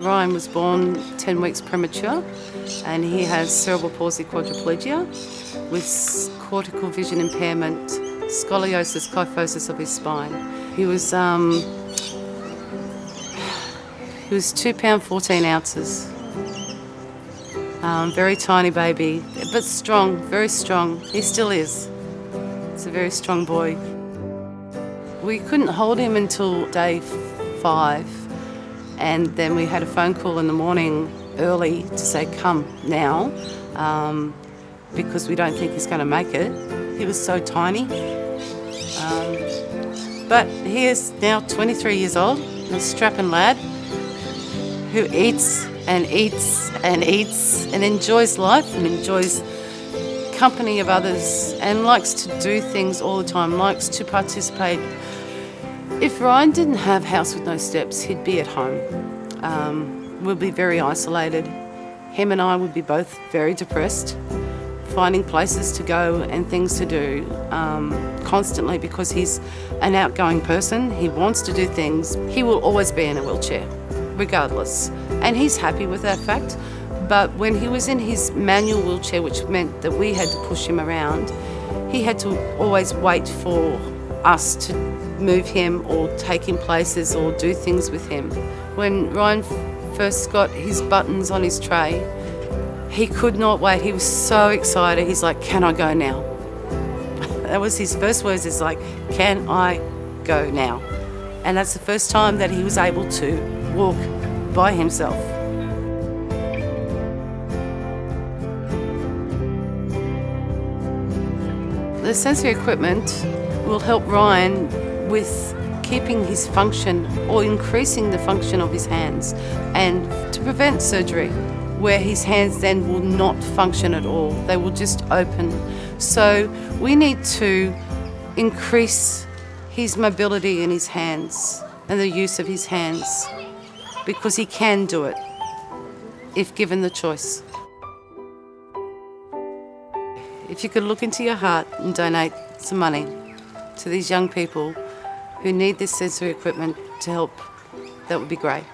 Ryan was born 10 weeks premature and he has cerebral palsy quadriplegia with cortical vision impairment, scoliosis, kyphosis of his spine. He was 2 pound 14 ounces. Very tiny baby, but strong, very strong. He still is. He's a very strong boy. We couldn't hold him until day 5, and then we had a phone call in the morning early to say, come now, because we don't think he's going to make it. He was so tiny. But he is now 23 years old, a strapping lad who eats and eats and eats and enjoys life and enjoys company of others and likes to do things all the time, likes to participate. If Ryan didn't have House with No Steps, he'd be at home. We'll be very isolated. Him and I would be both very depressed, finding places to go and things to do constantly, because he's an outgoing person. He wants to do things. He will always be in a wheelchair, regardless. And he's happy with that fact. But when he was in his manual wheelchair, which meant that we had to push him around, he had to always wait for us to move him or take him places or do things with him. When Ryan first got his buttons on his tray, he could not wait. He was so excited. He's like, can I go now? That was his first words, is like, can I go now? And that's the first time that he was able to walk by himself. The sensory equipment will help Ryan with keeping his function or increasing the function of his hands, and to prevent surgery where his hands then will not function at all. They will just open. So we need to increase his mobility in his hands and the use of his hands, because he can do it if given the choice. If you could look into your heart and donate some money to these young people who need this sensory equipment to help, that would be great.